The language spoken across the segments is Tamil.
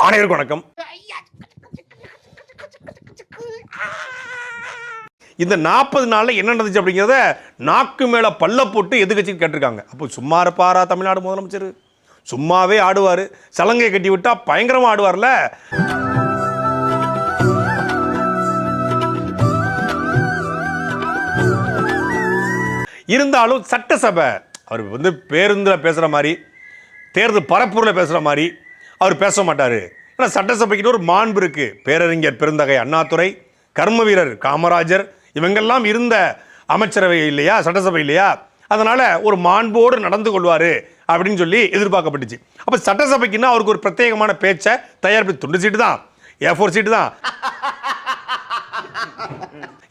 அனைவருக்கும் வணக்கம். இந்த 40 நாள்ல என்ன நடந்துச்சு அப்படிங்கிறத நாக்கு மேல பல்ல போட்டு எதிர்க்கட்சி கேட்டிருக்காங்க. அப்போ சும்மா இருப்பாரா தமிழ்நாடு முதலமைச்சர்? சும்மாவே ஆடுவாரு. சலங்கையை கட்டி விட்டா பயங்கரமா ஆடுவார்ல. இருந்தாலும் சட்டசபை அவர் பேருந்துல பேசுற மாதிரி, தேர்தல் பரப்புரையில பேசுற மாதிரி அவர் பேச மாட்டாரு. ஏன்னா சட்டசபைக்கு ஒரு மாண்பு இருக்கு. பேரறிஞர் பெருந்தகை அண்ணாதுரை, கர்ம வீரர் காமராஜர் இவங்கெல்லாம் இருந்த அமைச்சரவை இல்லையா, சட்டசபை இல்லையா, அதனால ஒரு மாண்போடு நடந்து கொள்வாரு அப்படின்னு சொல்லி எதிர்பார்க்கப்பட்டுச்சு. அப்ப சட்டசபைக்குன்னா அவருக்கு ஒரு பிரத்யேகமான பேச்சை தயாரிப்பு. துண்டு சீட்டு தான், A4 சீட்டு தான்,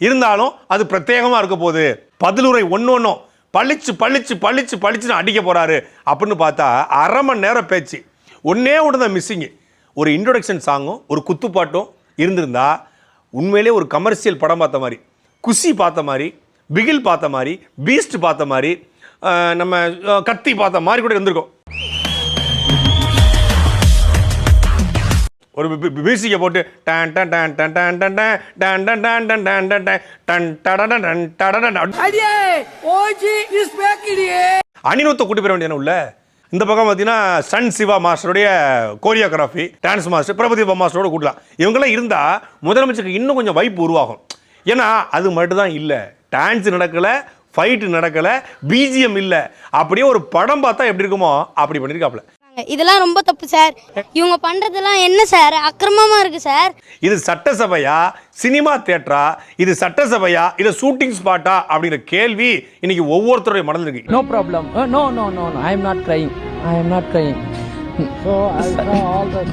இருந்தாலும் அது பிரத்யேகமா இருக்க போது. பதிலுரை ஒன்னொன்னும் பளிச்சு பளிச்சு பளிச்சு பளிச்சுன்னு அடிக்க போறாரு அப்படின்னு பார்த்தா அரை மணி நேரம் பேச்சு. ஒன்னே ஒன்று தான் மிஸ்ஸிங்கு. ஒரு இன்ட்ரோடக்ஷன் சாங்கும் ஒரு குத்துப்பாட்டும் இருந்திருந்தா உண்மையிலே ஒரு கமர்ஷியல் படம் பார்த்த மாதிரி, குஷி பார்த்த மாதிரி, பிகில் பார்த்த மாதிரி, பீஸ்ட் பார்த்த மாதிரி, நம்ம கத்தி பார்த்த மாதிரி கூட இருந்திருக்கும். ஒரு மியூசிக்கை போட்டு அனிருத்தை கூட்டி போயிட வேண்டிய உள்ள. இந்த பக்கம் பார்த்தீங்கன்னா சன் சிவா மாஸ்டருடைய கோரியோகிராஃபி, டான்ஸ் மாஸ்டர் பிரபுதீபா மாஸ்டரோட கூட்டலாம். இவங்கெல்லாம் இருந்தால் முதலமைச்சருக்கு இன்னும் கொஞ்சம் வைப்பு உருவாகும். ஏன்னா அது மட்டும்தான் இல்லை, டான்ஸ் நடக்கலை, ஃபைட்டு நடக்கலை, பிஜிஎம் இல்லை. அப்படியே ஒரு படம் பார்த்தா எப்படி இருக்குமோ அப்படி பண்ணியிருக்காப்ல. இதெல்லாம் ரொம்ப தப்பு சார். இவங்க பண்றதெல்லாம் என்ன சார், அக்கிரமமா இருக்கு சார். இது சட்டசபையா, சினிமா தியேட்டரா, இது சட்டசபையா, இது ஷூட்டிங் ஸ்பாட்டா அப்படிங்கிற கேள்வி இன்னைக்கு ஒவ்வொருத்தருடைய மனதில் இருக்கு. No problem. No. I am not crying. So I saw all the